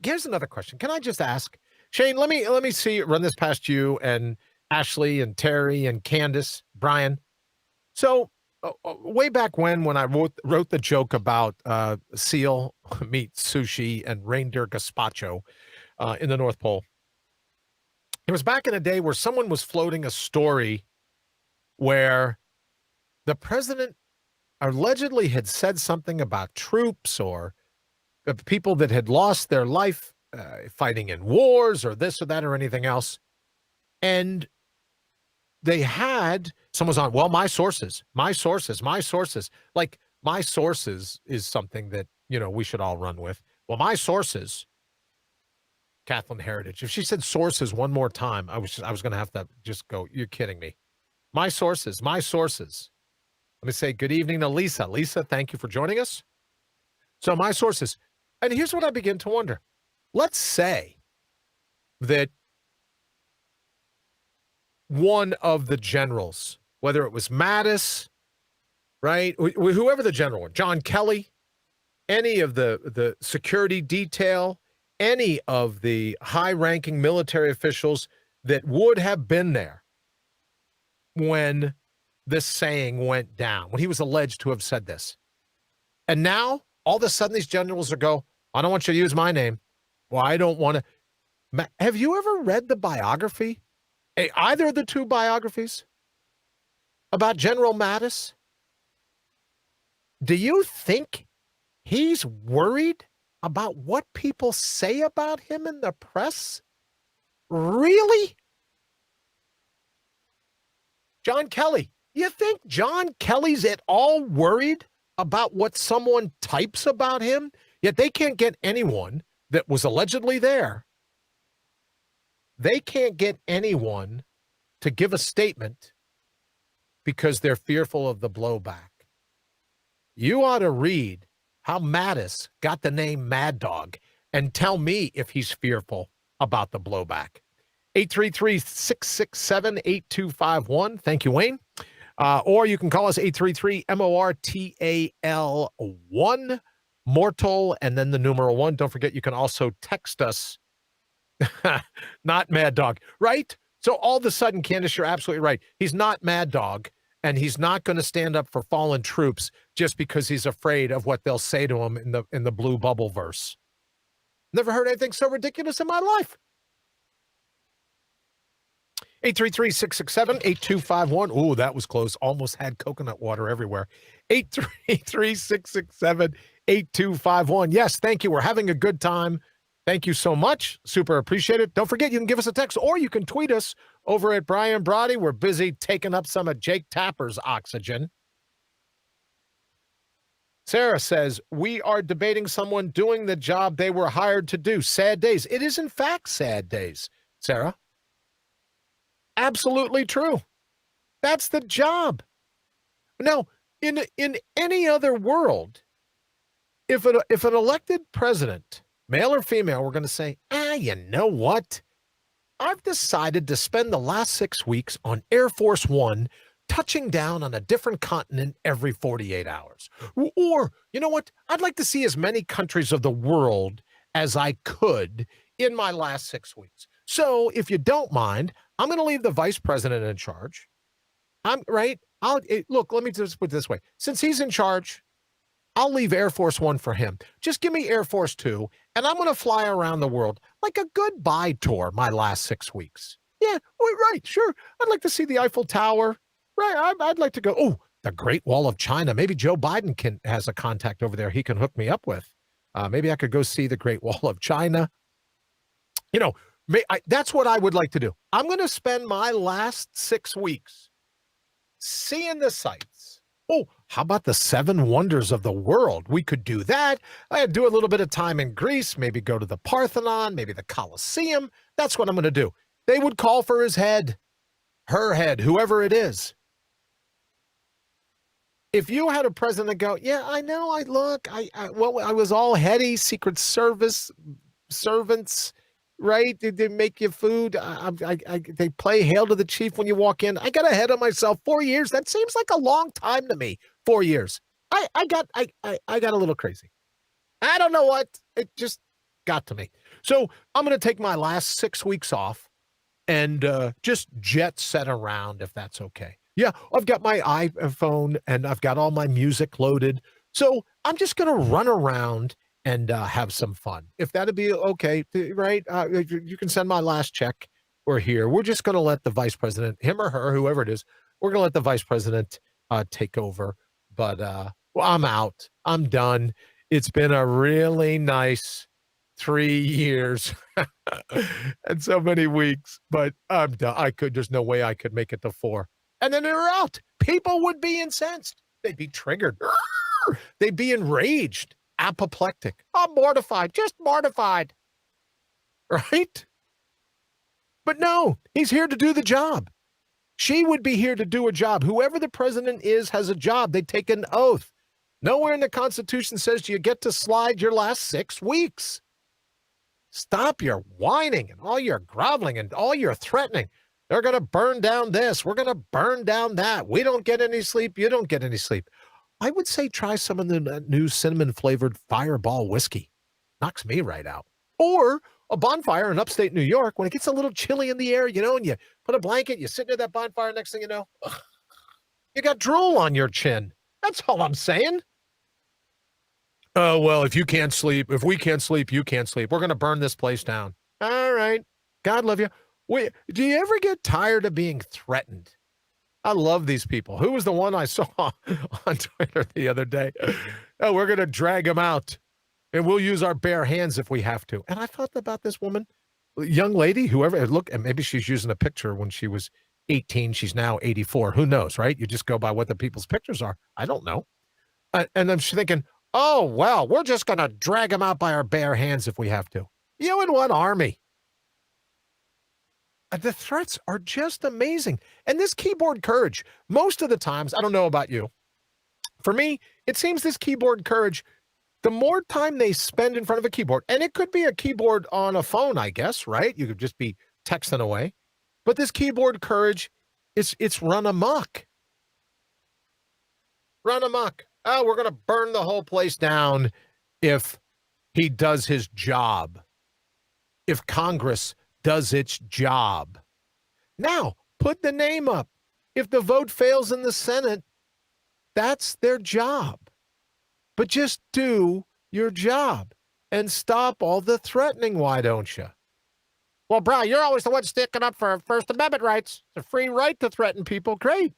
here's another question. Can I just ask, Shane, let me run this past you and Ashley and Terry and Candace, Brian. So way back when I wrote the joke about seal meat sushi and reindeer gazpacho in the North Pole, it was back in a day where someone was floating a story where the president allegedly had said something about troops or people that had lost their life fighting in wars or this or that or anything else. And they had, someone's on, well, my sources. Like, my sources is something that, we should all run with. Well, my sources, Kathleen Heritage, if she said sources one more time, I was going to have to just go, you're kidding me. My sources. Let me say good evening to Lisa. Lisa, thank you for joining us. So my sources. And here's what I begin to wonder. Let's say that one of the generals, whether it was Mattis, right, whoever the general was, John Kelly, any of the security detail, any of the high-ranking military officials that would have been there when this saying went down, when he was alleged to have said this. And now, all of a sudden, these generals are go, I don't want you to use my name. Well, I don't want to. Have you ever read the biography? Either of the two biographies about General Mattis? Do you think he's worried about what people say about him in the press? Really? John Kelly. You think John Kelly's at all worried about what someone types about him, yet they can't get anyone that was allegedly there. They can't get anyone to give a statement because they're fearful of the blowback. You ought to read how Mattis got the name Mad Dog and tell me if he's fearful about the blowback. 833-667-8251. Thank you, Wayne. Or you can call us 833-MORTAL1, Mortal, and then the numeral 1. Don't forget, you can also text us, not Mad Dog, right? So all of a sudden, Candace, you're absolutely right. He's not Mad Dog, and he's not going to stand up for fallen troops just because he's afraid of what they'll say to him in the blue bubble verse. Never heard anything so ridiculous in my life. 833-667-8251. Ooh, that was close. Almost had coconut water everywhere. 833-667-8251. Yes, thank you. We're having a good time. Thank you so much. Super appreciate it. Don't forget, you can give us a text or you can tweet us over at Brian Brawdy. We're busy taking up some of Jake Tapper's oxygen. Sarah says, we are debating someone doing the job they were hired to do. Sad days. It is, in fact, sad days, Sarah. Absolutely true. That's the job. Now, in any other world, if an elected president, male or female, we're going to say, you know what? I've decided to spend the last 6 weeks on Air Force One, touching down on a different continent every 48 hours. Or, you know what? I'd like to see as many countries of the world as I could in my last 6 weeks. So if you don't mind, I'm going to leave the vice president in charge. Look, let me just put it this way. Since he's in charge, I'll leave Air Force One for him. Just give me Air Force Two, and I'm going to fly around the world like a goodbye tour my last 6 weeks. Yeah, right, sure. I'd like to see the Eiffel Tower. Right, I'd like to go, the Great Wall of China. Maybe Joe Biden has a contact over there he can hook me up with. Maybe I could go see the Great Wall of China. You know, that's what I would like to do. I'm going to spend my last 6 weeks seeing the sights. Oh, how about the 7 wonders of the world? We could do that. I'd do a little bit of time in Greece, maybe go to the Parthenon, maybe the Colosseum. That's what I'm going to do. They would call for his head, her head, whoever it is. If you had a president go, yeah, I know, I was all heady, Secret Service servants, right? They make you food. They play Hail to the Chief when you walk in. I got ahead of myself. 4 years. That seems like a long time to me. 4 years. I got a little crazy. I don't know what. It just got to me. So I'm going to take my last 6 weeks off and just jet set around, if that's okay. Yeah, I've got my iPhone and I've got all my music loaded. So I'm just going to run around and have some fun. If that'd be okay, right? You can send my last check. We're here. We're just going to let the vice president, him or her, whoever it is, we're going to let the vice president take over. But I'm out. I'm done. It's been a really nice 3 years and so many weeks, but I'm done. There's no way I could make it to 4. And then they're out. People would be incensed. They'd be triggered. They'd be enraged. Apoplectic. I'm mortified, just mortified. Right? But no, he's here to do the job. She would be here to do a job. Whoever the president is has a job. They take an oath. Nowhere in the Constitution says you get to slide your last 6 weeks. Stop your whining and all your groveling and all your threatening. They're going to burn down this. We're going to burn down that. We don't get any sleep. You don't get any sleep. I would say try some of the new cinnamon-flavored Fireball whiskey. Knocks me right out. Or a bonfire in upstate New York when it gets a little chilly in the air, and you put a blanket, you sit near that bonfire, next thing you know, you got drool on your chin. That's all I'm saying. Oh, well, if we can't sleep, you can't sleep. We're going to burn this place down. All right. God love you. Wait, do you ever get tired of being threatened? I love these people. Who was the one I saw on Twitter the other day? Oh, we're going to drag him out, and we'll use our bare hands if we have to. And I thought about this woman, young lady, whoever, look, and maybe she's using a picture when she was 18. She's now 84. Who knows, right? You just go by what the people's pictures are. I don't know. And I'm thinking, oh, well, we're just going to drag him out by our bare hands if we have to. You and what army? The threats are just amazing. And this keyboard courage, most of the times, I don't know about you. For me, it seems this keyboard courage, the more time they spend in front of a keyboard, and it could be a keyboard on a phone, I guess, right? You could just be texting away. But this keyboard courage, it's run amok. Run amok. Oh, we're going to burn the whole place down if he does his job. If Congress does its job. Now, put the name up. If the vote fails in the Senate, that's their job. But just do your job and stop all the threatening, why don't you? Well, Brian, you're always the one sticking up for First Amendment rights. It's a free right to threaten people. Great.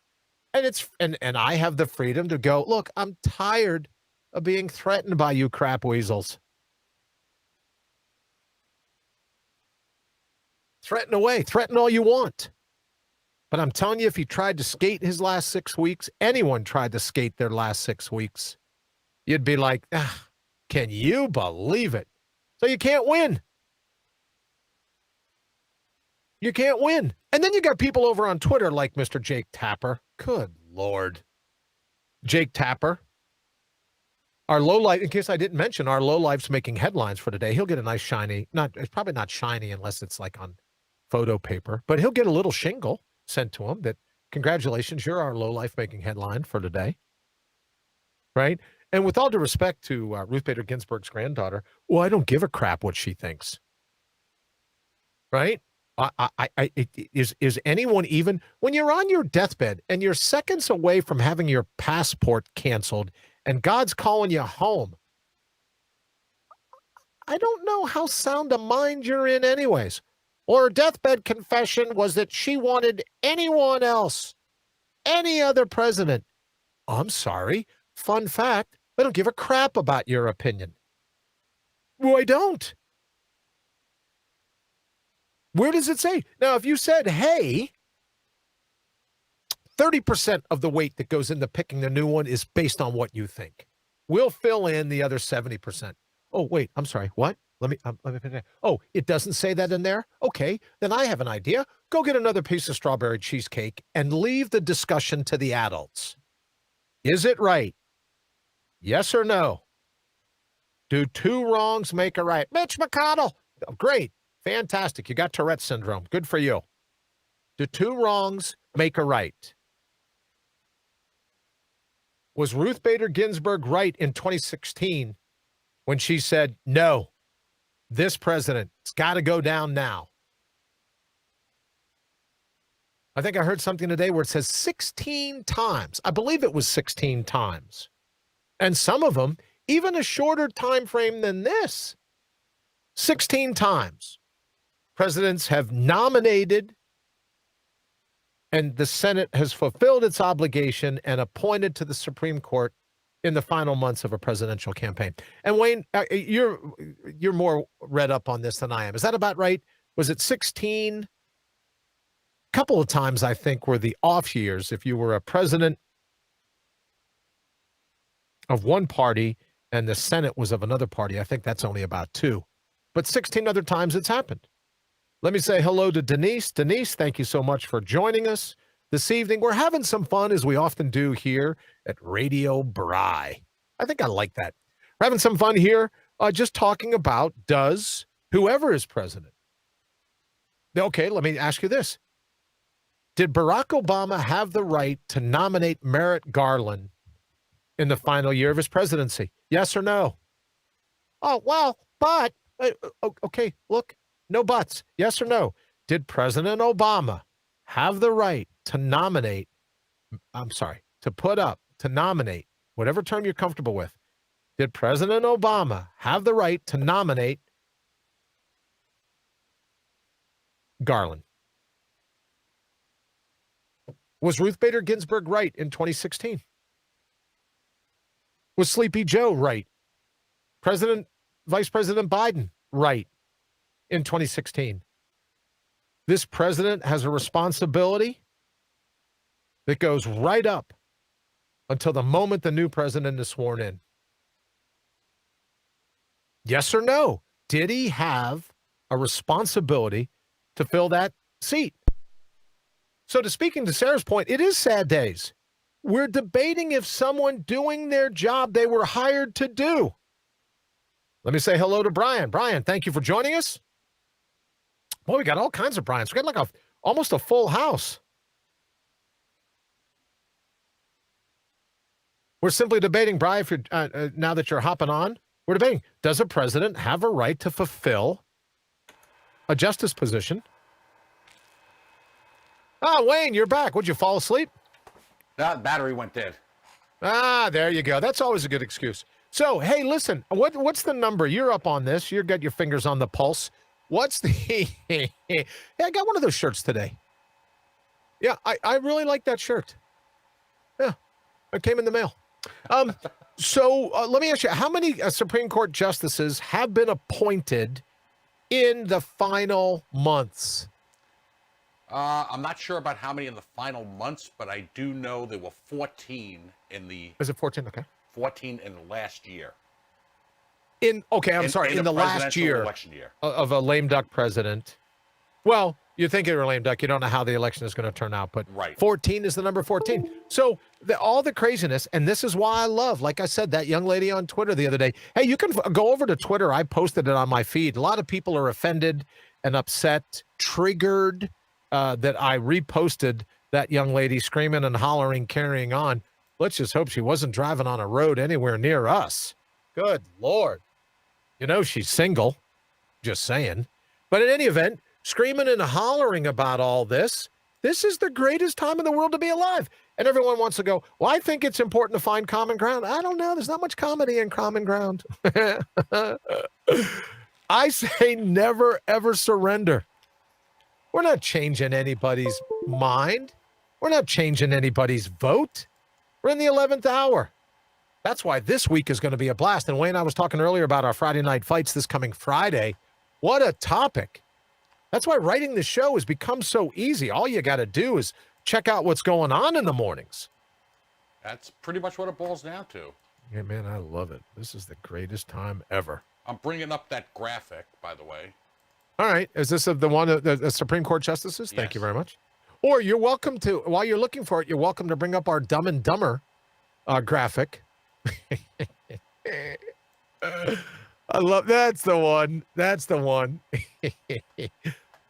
And I have the freedom to go, look, I'm tired of being threatened by you crap weasels. Threaten away. Threaten all you want. But I'm telling you, if he tried to skate his last 6 weeks, anyone tried to skate their last 6 weeks, you'd be like, can you believe it? So you can't win. You can't win. And then you got people over on Twitter like Mr. Jake Tapper. Good Lord. Jake Tapper. Our lowlife, in case I didn't mention, our lowlife's making headlines for today. He'll get a nice shiny, it's probably not shiny unless it's like on photo paper, but he'll get a little shingle sent to him that, congratulations, you're our lowlife making headline for today. Right? And with all due respect to Ruth Bader Ginsburg's granddaughter, well, I don't give a crap what she thinks. Right? Is anyone even, when you're on your deathbed and you're seconds away from having your passport canceled and God's calling you home, I don't know how sound a mind you're in anyways. Or her deathbed confession was that she wanted anyone else, any other president. I'm sorry. Fun fact, I don't give a crap about your opinion. Well, I don't. Where does it say? Now, if you said, hey, 30% of the weight that goes into picking the new one is based on what you think. We'll fill in the other 70%. Oh, wait, I'm sorry. What? Let me oh, it doesn't say that in there? Okay, then I have an idea. Go get another piece of strawberry cheesecake and leave the discussion to the adults. Is it right? Yes or no? Do two wrongs make a right? Mitch McConnell. Oh, great. Fantastic. You got Tourette syndrome. Good for you. Do two wrongs make a right? Was Ruth Bader Ginsburg right in 2016 when she said, no, this president's got to go down now? I think I heard something today where it says 16 times. I believe it was 16 times. And some of them, even a shorter time frame than this. 16 times. Presidents have nominated and the Senate has fulfilled its obligation and appointed to the Supreme Court in the final months of a presidential campaign. And Wayne, you're more read up on this than I am. Is that about right? Was it 16? A couple of times, I think, were the off years. If you were a president of one party and the Senate was of another party, I think that's only about 2. But 16 other times it's happened. Let me say hello to Denise. Denise, thank you so much for joining us this evening. We're having some fun, as we often do here at Radio Brawdy. I think I like that. We're having some fun here just talking about, does whoever is president. Okay, let me ask you this. Did Barack Obama have the right to nominate Merrick Garland in the final year of his presidency? Yes or no? Oh, well, but, okay, look. No buts. Yes or no? Did President Obama have the right to nominate, to nominate, whatever term you're comfortable with. Did President Obama have the right to nominate Garland? Was Ruth Bader Ginsburg right in 2016? Was Sleepy Joe right? Vice President Biden right in 2016? This president has a responsibility that goes right up until the moment the new president is sworn in. Yes or no? Did he have a responsibility to fill that seat? So speaking to Sarah's point, it is sad days. We're debating if someone doing their job they were hired to do. Let me say hello to Brian. Brian, thank you for joining us. Boy, we got all kinds of Brians. We got like almost a full house. We're simply debating, Brian, if you're, now that you're hopping on, we're debating, does a president have a right to fulfill a justice position? Ah, Wayne, you're back. Would you fall asleep? That battery went dead. Ah, there you go. That's always a good excuse. So, hey, listen, what's the number? You're up on this. You've got your fingers on the pulse. What's the... Hey, I got one of those shirts today. Yeah, I really like that shirt. Yeah, it came in the mail. So let me ask you, how many Supreme Court justices have been appointed in the final months? I'm not sure about how many in the final months, but I do know there were 14 in the... Is it 14? Okay. 14 in the last year. In the last year, election year of a lame duck president. Well, you think you're a lame duck. You don't know how the election is going to turn out, but right. 14 is the number 14. So all the craziness, and this is why I love, like I said, that young lady on Twitter the other day. Hey, you can go over to Twitter. I posted it on my feed. A lot of people are offended and upset, triggered that I reposted that young lady screaming and hollering, carrying on. Let's just hope she wasn't driving on a road anywhere near us. Good Lord. You know she's single. Just saying. But in any event, screaming and hollering about all this, this is the greatest time in the world to be alive. And everyone wants to go, well, I think it's important to find common ground. I don't know. There's not much comedy in common ground. I say never, ever surrender. We're not changing anybody's mind. We're not changing anybody's vote. We're in the 11th hour. That's why this week is going to be a blast. And Wayne, I was talking earlier about our Friday night fights this coming Friday. What a topic. That's why writing the show has become so easy. All you got to do is check out what's going on in the mornings. That's pretty much what it boils down to. Yeah, man, I love it. This is the greatest time ever. I'm bringing up that graphic, by the way. All right. Is this of the one of the Supreme Court justices? Thank you very much. Or you're welcome to, while you're looking for it, you're welcome to bring up our Dumb and Dumber graphic. I love, that's the one. That's the one.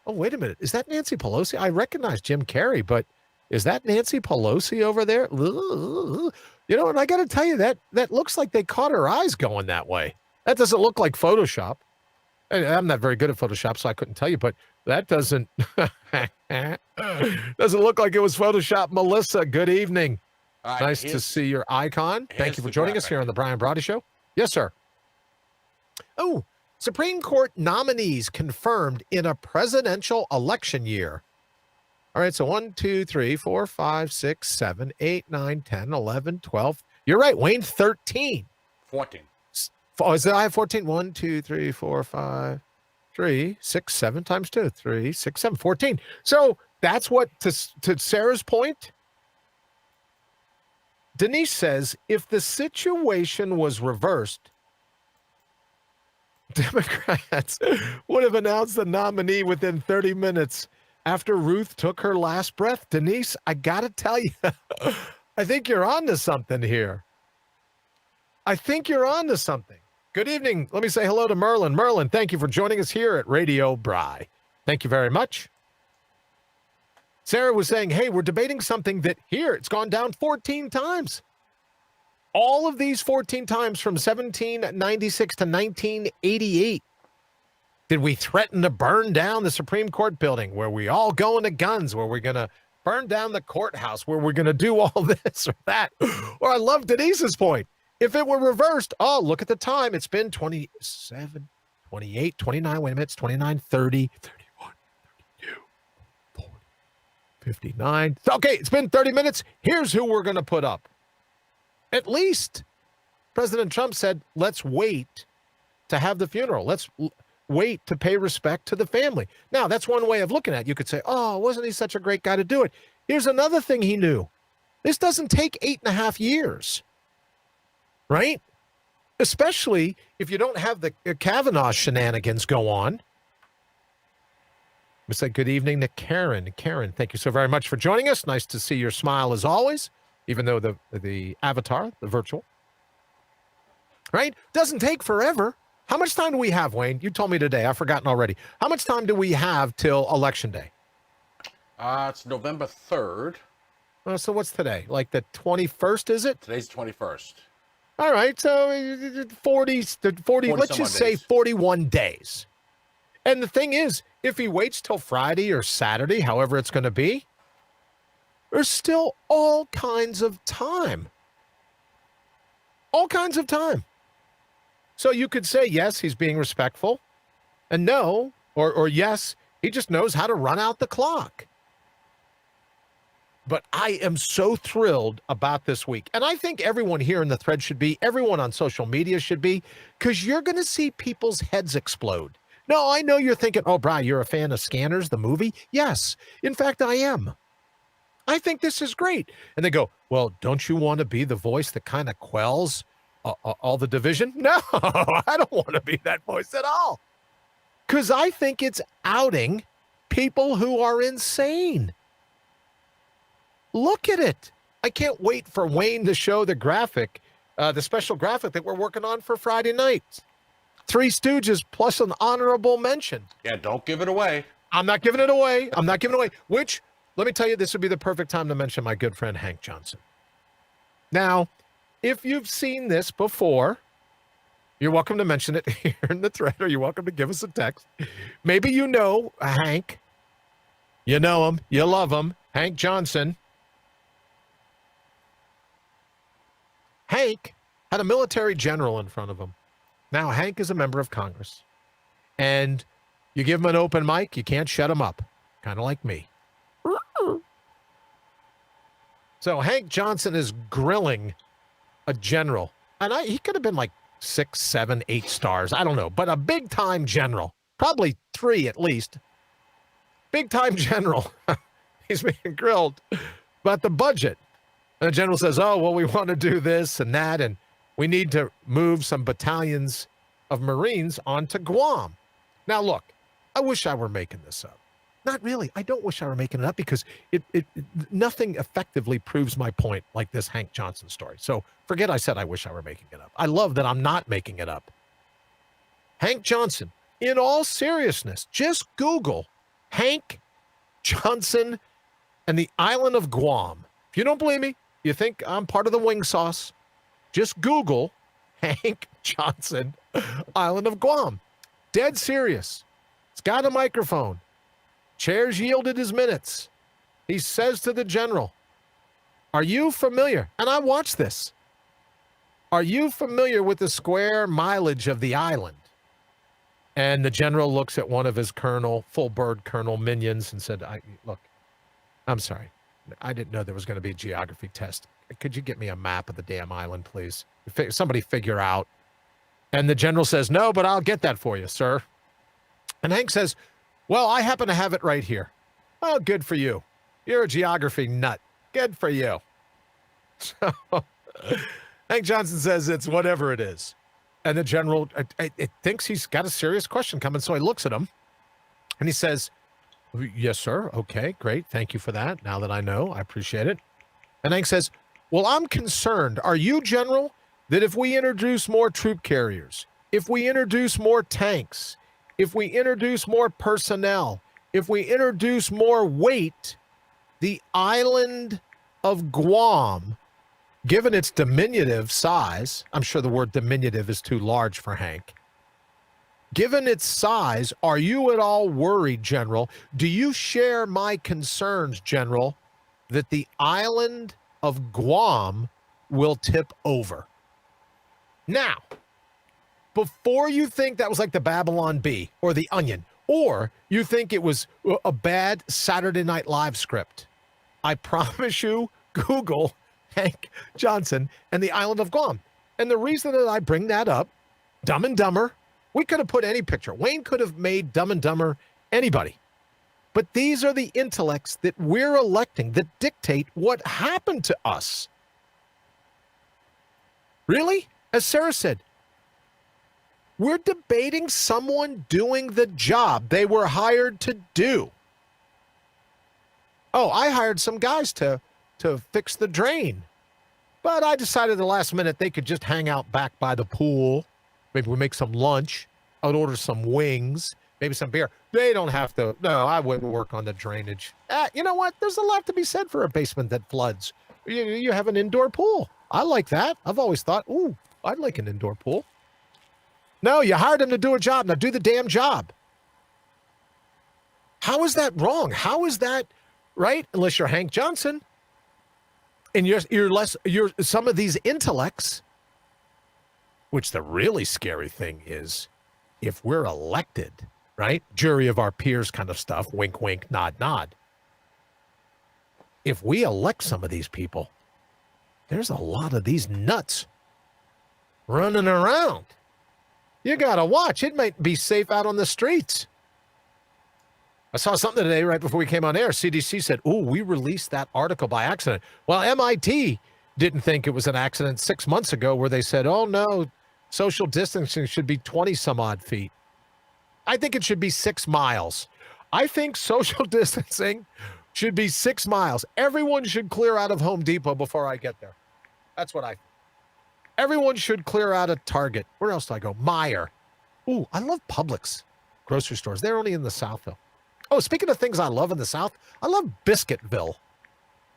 Oh, wait a minute. Is that Nancy Pelosi? I recognize Jim Carrey, but is that Nancy Pelosi over there? You know, and I got to tell you, that looks like they caught her eyes going that way. That doesn't look like Photoshop. I'm not very good at Photoshop, so I couldn't tell you, but that doesn't look like it was Photoshop. Melissa, good evening. Nice to see your icon. Thank you for joining us here on the Brian Brawdy Show. Yes, sir. Oh, Supreme Court nominees confirmed in a presidential election year. All right, so 1, 2, 3, 4, 5, 6, 7, 8, 9, 10, 11, 12. You're right, Wayne, 13. 14. Oh, is it I have 14? 1, 2, 3, 4, 5, 3, 6, 7 times 2, 3, 6, 7, 14. So that's what, to Sarah's point, Denise says, if the situation was reversed, Democrats would have announced the nominee within 30 minutes after Ruth took her last breath. Denise, I got to tell you, I think you're on to something here. I think you're on to something. Good evening. Let me say hello to Merlin. Merlin, thank you for joining us here at Radio Bry. Thank you very much. Sarah was saying, hey, we're debating something that here, it's gone down 14 times. All of these 14 times from 1796 to 1988. Did we threaten to burn down the Supreme Court building? Where we all going to guns? Where we're going to burn down the courthouse? Where we're going to do all this or that? Or I love Denise's point. If it were reversed, oh, look at the time. It's been 27, 28, 29, wait a minute, it's 29, 30, 31, 32, 40, 59. Okay, it's been 30 minutes. Here's who we're going to put up. At least President Trump said, let's wait to have the funeral. Let's wait to pay respect to the family. Now, that's one way of looking at it. You could say, oh, wasn't he such a great guy to do it? Here's another thing he knew. This doesn't take 8.5 years, right? Especially if you don't have the Kavanaugh shenanigans go on. We say good evening to Karen. Karen, thank you so very much for joining us. Nice to see your smile as always, even though the avatar, the virtual, right? Doesn't take forever. How much time do we have, Wayne? You told me today. I've forgotten already. How much time do we have till Election Day? It's November 3rd. So what's today? Like the 21st, is it? Today's the 21st. All right, so 40 let's just say 41 days. And the thing is, if he waits till Friday or Saturday, however it's going to be, there's still all kinds of time. All kinds of time. So you could say, yes, he's being respectful, and no, or yes, he just knows how to run out the clock. But I am so thrilled about this week. And I think everyone here in the thread should be, everyone on social media should be, because you're going to see people's heads explode. No, I know you're thinking, oh, Brian, you're a fan of Scanners, the movie? Yes. In fact, I am. I think this is great. And they go, well, don't you want to be the voice that kind of quells all the division? No, I don't want to be that voice at all. Because I think it's outing people who are insane. Look at it. I can't wait for Wayne to show the graphic, the special graphic that we're working on for Friday night. Three Stooges plus an honorable mention. Yeah, don't give it away. I'm not giving it away. I'm not giving it away. Which, let me tell you, this would be the perfect time to mention my good friend Hank Johnson. Now, if you've seen this before, you're welcome to mention it here in the thread, or you're welcome to give us a text. Maybe you know Hank. You know him. You love him. Hank Johnson. Hank had a military general in front of him. Now, Hank is a member of Congress. And you give him an open mic, you can't shut him up. Kind of like me. So Hank Johnson is grilling a general. And he could have been like 6, 7, 8 stars. I don't know. But a big-time general. Probably 3 at least. Big-time general. He's being grilled about the budget. And the general says, oh, well, we want to do this and that, and we need to move some battalions of Marines onto Guam. Now, look, I wish I were making this up. Not really. I don't wish I were making it up because nothing effectively proves my point like this Hank Johnson story. So forget I said I wish I were making it up. I love that I'm not making it up. Hank Johnson, in all seriousness, just Google Hank Johnson and the island of Guam. If you don't believe me, you think I'm part of the wing sauce, just Google Hank Johnson, island of Guam. Dead serious. It's got a microphone. Chairs yielded his minutes. He says to the general, are you familiar? And I watched this. Are you familiar with the square mileage of the island? And the general looks at one of his full bird colonel minions and said, look, I'm sorry. I didn't know there was going to be a geography test. Could you get me a map of the damn island, please? Somebody figure out. And the general says, no, but I'll get that for you, sir. And Hank says, well, I happen to have it right here. Oh, good for you. You're a geography nut. Good for you. So Hank Johnson says it's whatever it is. And the general thinks he's got a serious question coming, so he looks at him. And he says, yes, sir. Okay, great. Thank you for that. Now that I know, I appreciate it. And Hank says, well, I'm concerned. Are you, General, that if we introduce more troop carriers, if we introduce more tanks, if we introduce more personnel, if we introduce more weight, the island of Guam, given its diminutive size, I'm sure the word diminutive is too large for Hank, given its size, are you at all worried, General? Do you share my concerns, General, that the island of Guam will tip over? Now, before you think that was like the Babylon Bee or the Onion, or you think it was a bad Saturday Night Live script, I promise you, Google Hank Johnson and the island of Guam. And the reason that I bring that up, Dumb and Dumber, we could have put any picture. Wayne could have made Dumb and Dumber anybody. But these are the intellects that we're electing that dictate what happened to us. Really? As Sarah said, we're debating someone doing the job they were hired to do. Oh, I hired some guys to fix the drain. But I decided at the last minute they could just hang out back by the pool. Maybe we make some lunch. I would order some wings, maybe some beer. They don't have to. No, I wouldn't work on the drainage. You know what? There's a lot to be said for a basement that floods. You have an indoor pool. I like that. I've always thought, ooh, I'd like an indoor pool. No, you hired him to do a job. Now do the damn job. How is that wrong? How is that right? Unless you're Hank Johnson and you're some of these intellects, which the really scary thing is if we're elected, right? Jury of our peers kind of stuff. Wink, wink, nod, nod. If we elect some of these people, there's a lot of these nuts running around. You got to watch. It might be safe out on the streets. I saw something today right before we came on air. CDC said, oh, we released that article by accident. Well, MIT didn't think it was an accident 6 months ago where they said, oh, no, social distancing should be 20 some odd feet. I think it should be 6 miles. I think social distancing should be 6 miles. Everyone should clear out of Home Depot before I get there. That's what I think. Everyone should clear out of Target. Where else do I go? Meijer. Ooh, I love Publix grocery stores. They're only in the South, though. Oh, speaking of things I love in the South, I love Biscuitville.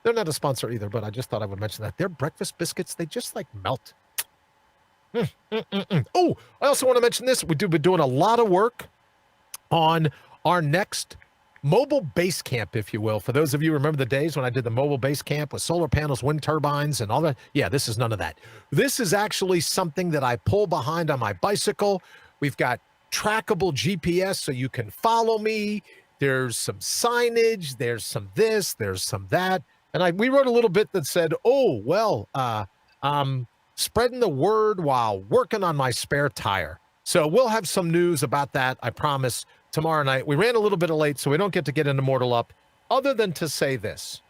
They're not a sponsor either, but I just thought I would mention that. Their breakfast biscuits, they just like melt. Oh, I also want to mention this. We've been doing a lot of work on our next mobile base camp, if you will. For those of you who remember the days when I did the mobile base camp with solar panels, wind turbines, and all that. Yeah, this is none of that. This is actually something that I pull behind on my bicycle. We've got trackable GPS so you can follow me. There's some signage. There's some this. There's some that. And we wrote a little bit that said, oh, well, I'm spreading the word while working on my spare tire. So we'll have some news about that, I promise, tomorrow night. We ran a little bit late, so we don't get to get into Mortal Up, other than to say this.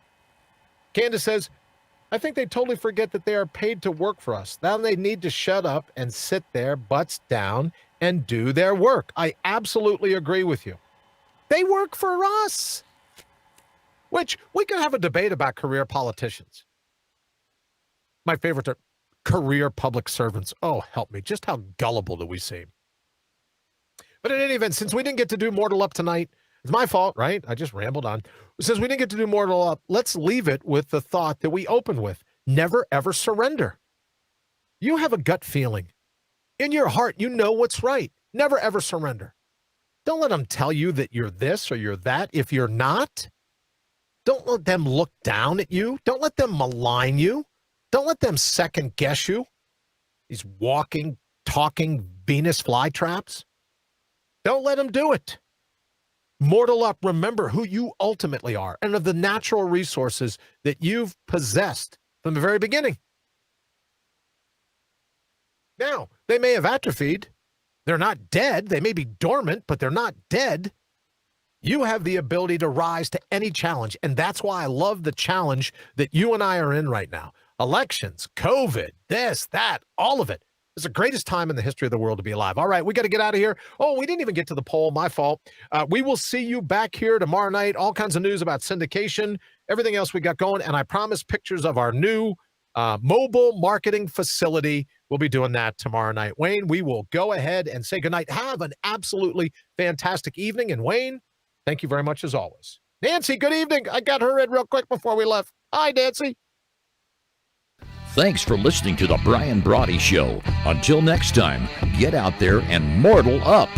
Candace says, I think they totally forget that they are paid to work for us. Now they need to shut up and sit there, butts down, and do their work. I absolutely agree with you. They work for us. Which, we could have a debate about career politicians. My favorite are career public servants. Oh, help me. Just how gullible do we seem? But in any event, since we didn't get to do Mortal Up tonight, it's my fault, right? I just rambled on. Since we didn't get to do Mortal Up, let's leave it with the thought that we opened with. Never, ever surrender. You have a gut feeling. In your heart, you know what's right. Never, ever surrender. Don't let them tell you that you're this or you're that. If you're not, don't let them look down at you. Don't let them malign you. Don't let them second guess you. These walking, talking Venus flytraps. Don't let them do it. Mortal Up, remember who you ultimately are and of the natural resources that you've possessed from the very beginning. Now, they may have atrophied. They're not dead. They may be dormant, but they're not dead. You have the ability to rise to any challenge, and that's why I love the challenge that you and I are in right now. Elections, COVID, this, that, all of it. It's the greatest time in the history of the world to be alive. All right, we got to get out of here. Oh, we didn't even get to the poll. My fault. We will see you back here tomorrow night. All kinds of news about syndication, everything else we got going. And I promise pictures of our new mobile marketing facility. We'll be doing that tomorrow night. Wayne, we will go ahead and say goodnight. Have an absolutely fantastic evening. And Wayne, thank you very much as always. Nancy, good evening. I got her in real quick before we left. Hi, Nancy. Thanks for listening to the Brian Brawdy Show. Until next time, get out there and mortal up.